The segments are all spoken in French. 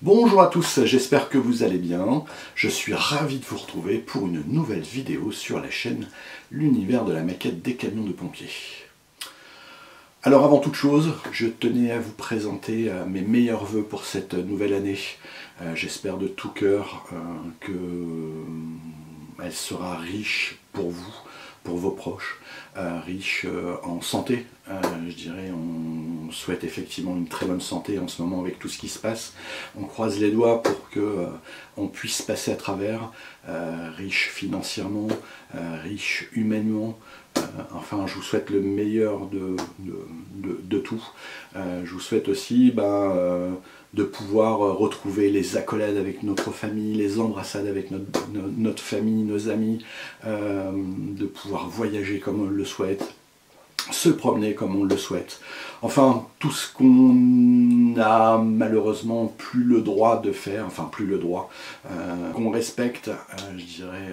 Bonjour à tous, j'espère que vous allez bien. Je suis ravi de vous retrouver pour une nouvelle vidéo sur la chaîne L'univers de la maquette des camions de pompiers. Alors avant toute chose, je tenais à vous présenter mes meilleurs vœux pour cette nouvelle année. J'espère de tout cœur qu'elle sera riche pour vous, pour vos proches, riche en santé. Je dirais, on souhaite effectivement une très bonne santé en ce moment avec tout ce qui se passe. On croise les doigts pour que on puisse passer à travers, riche financièrement, riche humainement. Enfin, je vous souhaite le meilleur de tout. Je vous souhaite aussi de pouvoir retrouver les accolades avec notre famille, les embrassades avec notre famille, nos amis, de pouvoir voyager comme on le souhaite, se promener comme on le souhaite. Enfin, tout ce qu'on n'a malheureusement plus le droit de faire, enfin plus le droit, qu'on respecte, je dirais,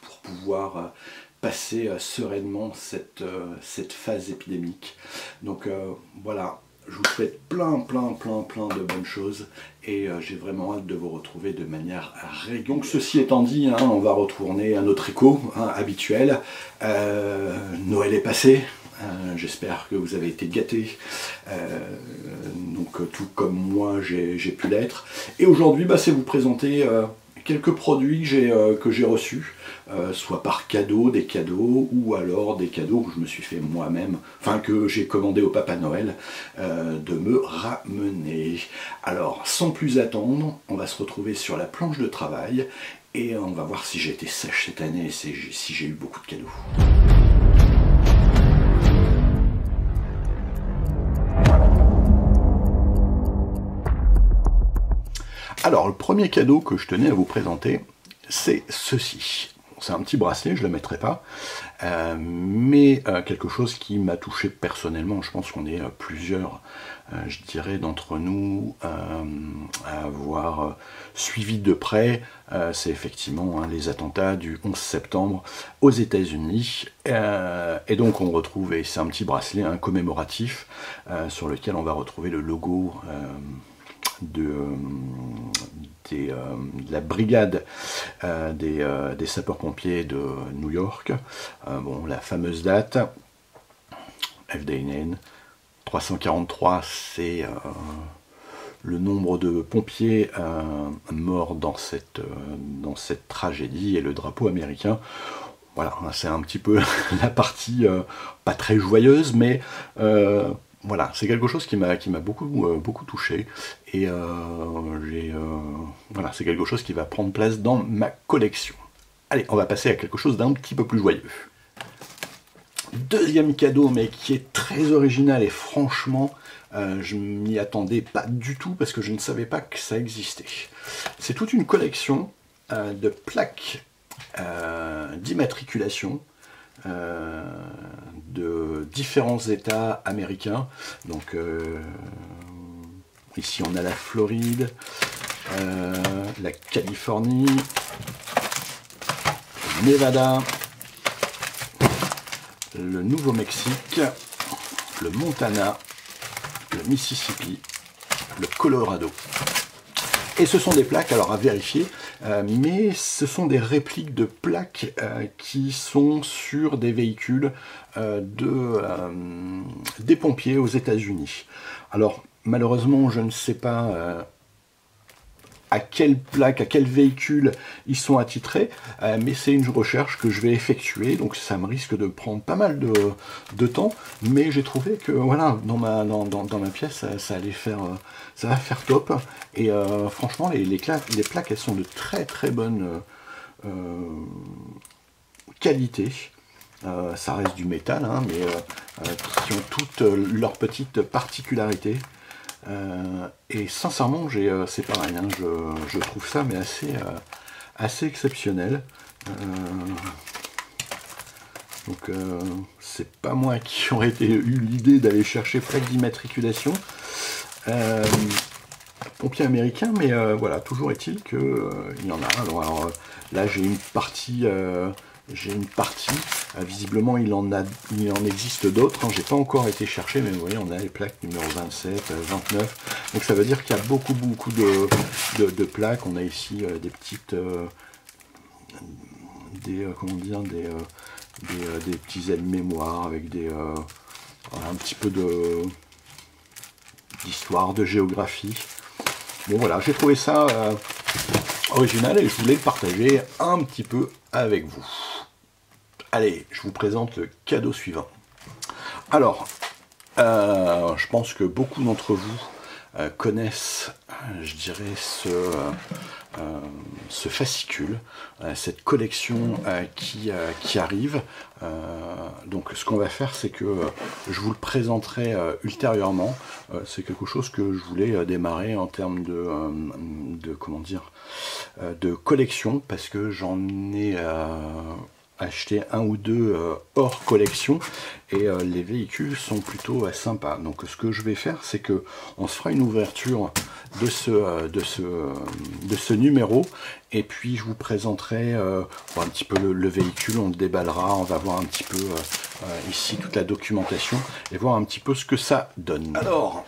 pour pouvoir passer sereinement cette phase épidémique. Donc voilà, je vous souhaite plein de bonnes choses et j'ai vraiment hâte de vous retrouver de manière régulière. Donc ceci étant dit, on va retourner à notre écho habituel. Noël est passé, j'espère que vous avez été gâtés, donc tout comme moi j'ai pu l'être. Et aujourd'hui, c'est vous présenter quelques produits que j'ai reçus, soit par cadeau, des cadeaux, ou alors des cadeaux que je me suis fait moi-même, enfin que j'ai commandé au Papa Noël de me ramener. Alors, sans plus attendre, on va se retrouver sur la planche de travail et on va voir si j'ai été sage cette année et si j'ai eu beaucoup de cadeaux. Alors, le premier cadeau que je tenais à vous présenter, c'est ceci. C'est un petit bracelet, je ne le mettrai pas, mais quelque chose qui m'a touché personnellement. Je pense qu'on est plusieurs, je dirais, d'entre nous à avoir suivi de près. C'est effectivement les attentats du 11 septembre aux États-Unis. Et donc on retrouve, et c'est un petit bracelet commémoratif sur lequel on va retrouver le logo de la brigade des sapeurs-pompiers de New York. Bon, la fameuse date, FDNN 343, c'est le nombre de pompiers morts dans cette tragédie, et le drapeau américain. Voilà, c'est un petit peu la partie pas très joyeuse, mais voilà, c'est quelque chose qui m'a beaucoup touché, et voilà, c'est quelque chose qui va prendre place dans ma collection. Allez, on va passer à quelque chose d'un petit peu plus joyeux. Deuxième cadeau, mais qui est très original, et franchement, je m'y attendais pas du tout parce que je ne savais pas que ça existait. C'est toute une collection de plaques d'immatriculation de différents États américains. Donc ici on a la Floride, la Californie, le Nevada, le Nouveau-Mexique, le Montana, le Mississippi, le Colorado. Et ce sont des plaques, alors à vérifier, mais ce sont des répliques de plaques qui sont sur des véhicules des pompiers aux États-Unis. Alors malheureusement, je ne sais pas à quelle plaque, à quel véhicule ils sont attitrés, mais c'est une recherche que je vais effectuer, donc ça me risque de prendre pas mal de temps, mais j'ai trouvé que voilà, dans ma pièce, ça va faire top, et franchement les plaques, elles sont de très bonne qualité. Ça reste du métal, mais qui ont toutes leurs petites particularités. Et sincèrement, c'est pareil, je trouve ça mais assez exceptionnel. Donc c'est pas moi qui aurais eu l'idée d'aller chercher plaque d'immatriculation pompier américain, mais voilà, toujours est-il que il y en a. Alors là j'ai une partie j'ai une partie. Visiblement, il en existe d'autres. Hein. J'ai pas encore été chercher, mais vous voyez, on a les plaques numéro 27, 29. Donc ça veut dire qu'il y a beaucoup de plaques. On a ici des petites, comment dire, des petits aides-mémoire avec un petit peu d'histoire, de géographie. Bon voilà, j'ai trouvé ça original et je voulais le partager un petit peu avec vous. Allez, je vous présente le cadeau suivant. Alors, je pense que beaucoup d'entre vous connaissent, je dirais, ce fascicule, cette collection qui arrive. Donc ce qu'on va faire, c'est que je vous le présenterai ultérieurement. C'est quelque chose que je voulais démarrer en termes comment dire, de collection, parce que j'en ai acheté un ou deux hors collection et les véhicules sont plutôt sympas. Donc ce que je vais faire, c'est que on se fera une ouverture de ce numéro et puis je vous présenterai un petit peu le véhicule, on le déballera, on va voir un petit peu ici toute la documentation et voir un petit peu ce que ça donne. Alors,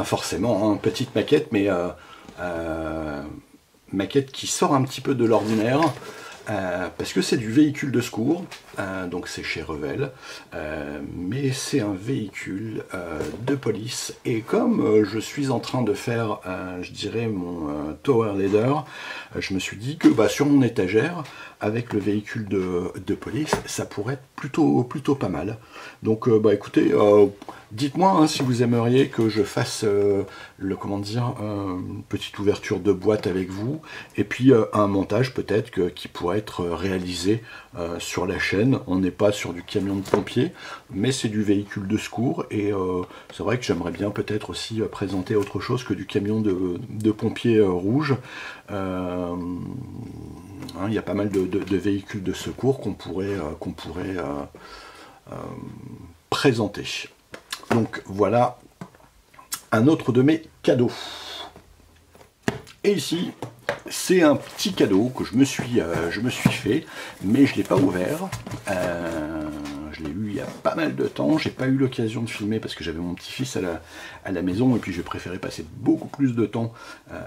forcément, hein, petite maquette, mais maquette qui sort un petit peu de l'ordinaire. Parce que c'est du véhicule de secours, donc c'est chez Revell, mais c'est un véhicule de police. Et comme je suis en train de faire, je dirais, mon Tower Leader, je me suis dit que sur mon étagère, avec le véhicule de police, ça pourrait être plutôt pas mal. Donc écoutez, dites-moi hein, si vous aimeriez que je fasse une petite ouverture de boîte avec vous, et puis un montage peut-être qui pourrait être réalisé sur la chaîne. On n'est pas sur du camion de pompier, mais c'est du véhicule de secours, et c'est vrai que j'aimerais bien peut-être aussi présenter autre chose que du camion de pompier rouge. Il y a pas mal de véhicules de secours qu'on pourrait présenter. Donc voilà un autre de mes cadeaux. Et ici, c'est un petit cadeau que je me suis fait, mais je ne l'ai pas ouvert. Je l'ai eu il y a pas mal de temps. J'ai pas eu l'occasion de filmer parce que j'avais mon petit-fils à la maison et puis j'ai préféré passer beaucoup plus de temps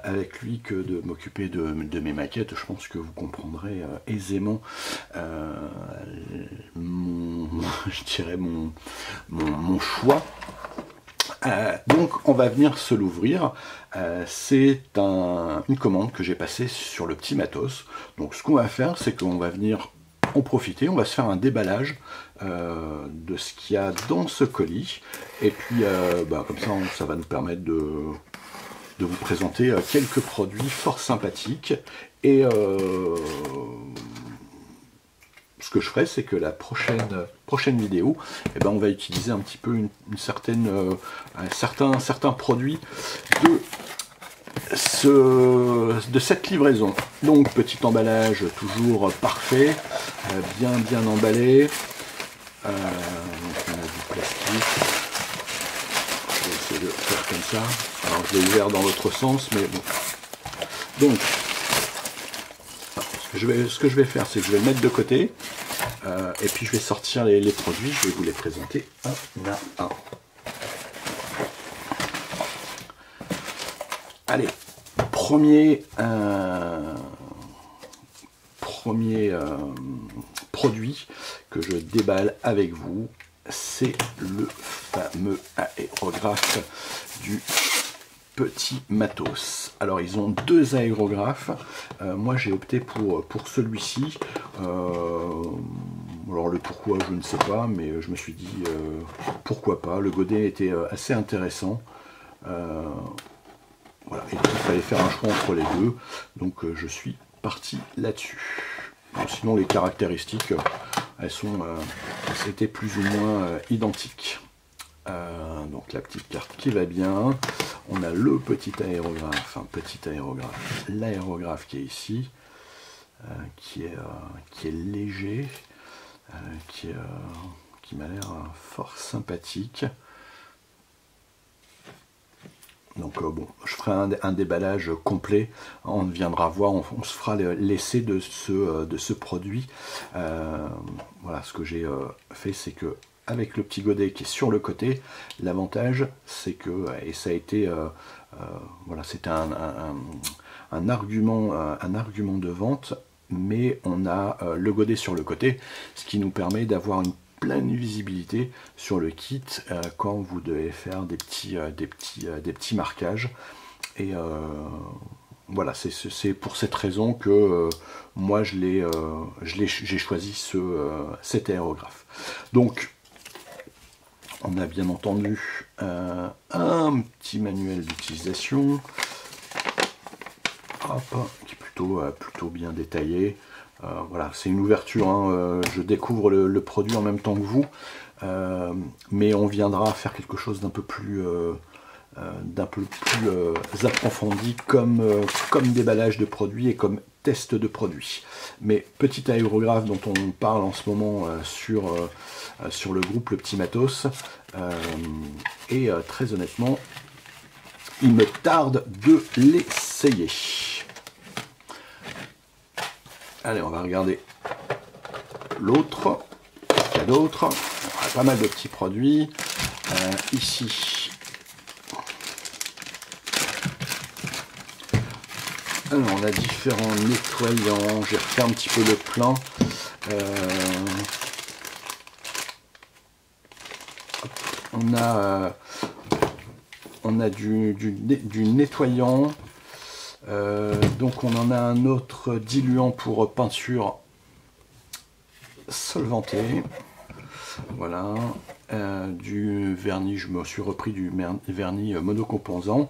avec lui que de m'occuper de mes maquettes. Je pense que vous comprendrez aisément je dirais mon choix. Donc on va venir se l'ouvrir. C'est une commande que j'ai passée sur le petit matos. Donc ce qu'on va faire, c'est qu'on va venir en profiter, on va se faire un déballage de ce qu'il y a dans ce colis. Et puis comme ça, ça va nous permettre de vous présenter quelques produits fort sympathiques. Et ce que je ferai, c'est que la prochaine vidéo, on va utiliser un petit peu certains produits de cette livraison. Donc petit emballage toujours parfait, bien emballé. Donc on a du plastique. Je vais essayer de faire comme ça. Alors je l'ai ouvert dans l'autre sens, mais bon. Donc ce que je vais faire, c'est que je vais le mettre de côté. Et puis je vais sortir les produits, je vais vous les présenter un à un. Allez, premier produit que je déballe avec vous, c'est le fameux aérographe du petit matos. Alors ils ont deux aérographes. Moi j'ai opté pour celui-ci. Alors le pourquoi je ne sais pas, mais je me suis dit pourquoi pas. Le godet était assez intéressant. Voilà, et il fallait faire un choix entre les deux, donc je suis parti là-dessus. Sinon les caractéristiques, c'était plus ou moins identiques. Donc la petite carte qui va bien. On a le petit aérographe, l'aérographe qui est ici, qui est léger, qui m'a l'air fort sympathique. Donc bon, je ferai un déballage complet, on viendra voir, on se fera l'essai de ce produit. Voilà, ce que j'ai fait, c'est que avec le petit godet qui est sur le côté, l'avantage c'est que, et ça a été, voilà, c'était un argument de vente, mais on a le godet sur le côté, ce qui nous permet d'avoir une pleine visibilité sur le kit quand vous devez faire des petits marquages. Et voilà, c'est pour cette raison que moi j'ai choisi cet aérographe. Donc on a bien entendu un petit manuel d'utilisation, qui est plutôt bien détaillé. Voilà, c'est une ouverture, hein, je découvre le produit en même temps que vous, mais on viendra faire quelque chose d'un peu plus approfondi comme déballage de produits et comme test de produits. Mais petit aérographe dont on parle en ce moment sur le groupe Le Petit Matos, et très honnêtement, il me tarde de l'essayer. Allez, on va regarder l'autre. Il y a d'autres. On a pas mal de petits produits. Ici. Alors, on a différents nettoyants. J'ai refait un petit peu le plan. On a du nettoyant. Donc on en a un autre diluant pour peinture solvantée. Voilà. Du vernis, je me suis repris du vernis monocomposant.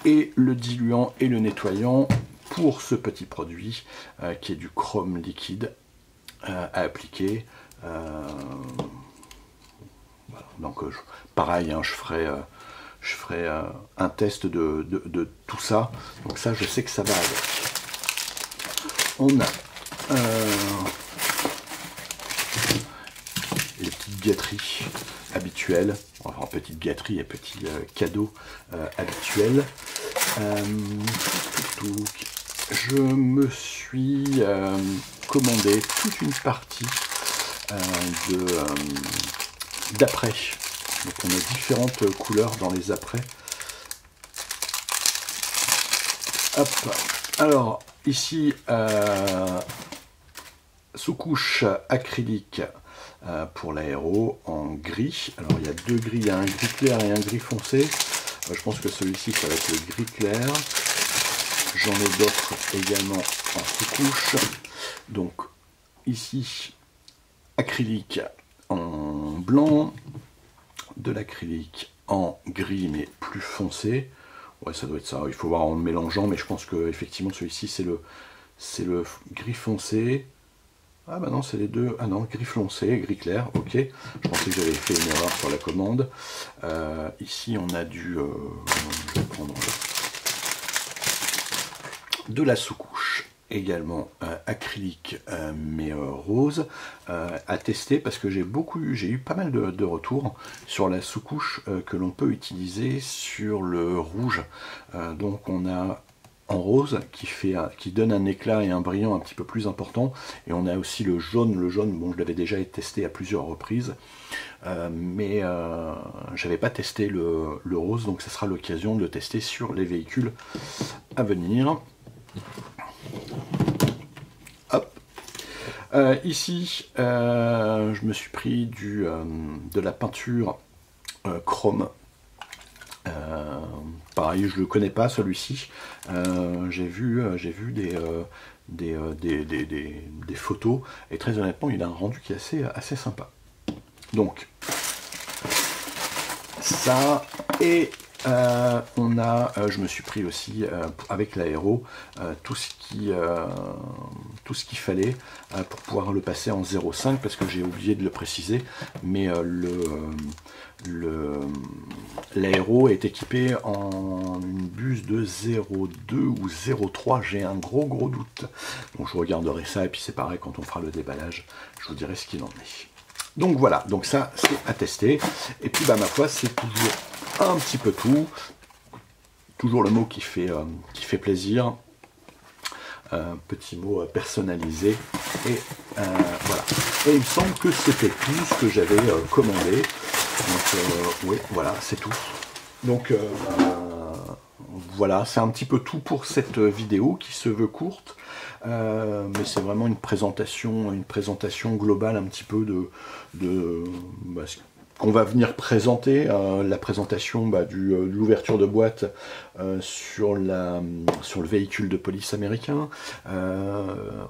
Et le diluant et le nettoyant pour ce petit produit qui est du chrome liquide à appliquer. Voilà. Donc pareil, hein, je ferai un test de tout ça. Donc ça, je sais que ça va avec. On a les petites gâteries habituelles. Enfin, petites gâteries et petits cadeaux habituels. Je me suis commandé toute une partie d'après. Donc on a différentes couleurs dans les apprêts. Hop. Alors ici, sous-couche acrylique pour l'aéro en gris. Alors il y a deux gris, il y a un gris clair et un gris foncé. Je pense que celui-ci ça va être le gris clair. J'en ai d'autres également en sous-couche. Donc ici, acrylique en blanc. De l'acrylique en gris mais plus foncé. Ouais, ça doit être ça, il faut voir en mélangeant, mais je pense que effectivement celui-ci c'est le gris foncé. Ah bah non, c'est les deux. Ah non, gris foncé, gris clair, ok. Je pensais que j'avais fait une erreur sur la commande. Ici on a je vais prendre de la sous-couche également acrylique mais rose à tester, parce que j'ai eu pas mal de retours sur la sous-couche que l'on peut utiliser sur le rouge. Donc on a en rose qui donne un éclat et un brillant un petit peu plus important, et on a aussi le jaune. Bon, je l'avais déjà testé à plusieurs reprises, mais j'avais pas testé le rose, donc ça sera l'occasion de le tester sur les véhicules à venir. Hop. Ici, je me suis pris de la peinture chrome. Pareil, je le connais pas celui-ci. J'ai vu des photos, et très honnêtement, il a un rendu qui est assez sympa. Donc, ça, et je me suis pris aussi avec l'aéro tout ce qu'il fallait pour pouvoir le passer en 0,5, parce que j'ai oublié de le préciser, mais l'aéro est équipé en une buse de 0,2 ou 0,3, j'ai un gros doute. Donc je regarderai ça, et puis c'est pareil, quand on fera le déballage, je vous dirai ce qu'il en est. Donc voilà, donc ça c'est à tester, et puis bah ma foi c'est toujours un petit peu tout. toujours le mot qui fait plaisir. Petit mot personnalisé. Et voilà. Et il me semble que c'était tout ce que j'avais commandé. Donc oui, voilà, c'est tout. Donc voilà, c'est un petit peu tout pour cette vidéo qui se veut courte. Mais c'est vraiment une présentation globale un petit peu de ce qu'on va venir présenter, la présentation de l'ouverture de boîte sur le véhicule de police américain,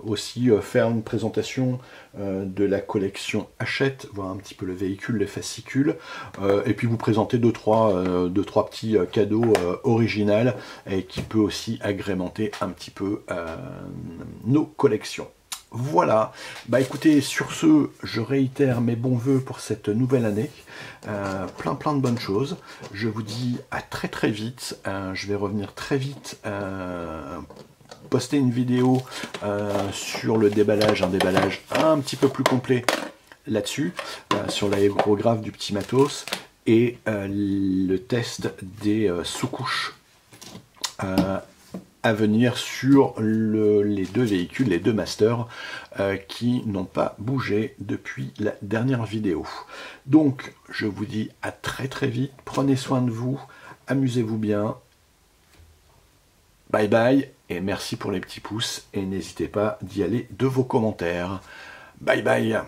aussi faire une présentation de la collection Hachette, voir un petit peu le véhicule, les fascicules, et puis vous présenter deux, trois petits cadeaux originaux et qui peut aussi agrémenter un petit peu nos collections. Voilà, bah écoutez, sur ce, je réitère mes bons voeux pour cette nouvelle année, plein de bonnes choses. Je vous dis à très vite, je vais revenir très vite poster une vidéo sur le déballage, un déballage un petit peu plus complet là-dessus, sur l'aérographe du petit matos, et le test des sous-couches à venir sur les deux véhicules, les deux masters qui n'ont pas bougé depuis la dernière vidéo. Donc je vous dis à très vite, prenez soin de vous, amusez-vous bien, bye bye, et merci pour les petits pouces, et n'hésitez pas d'y aller de vos commentaires. Bye bye.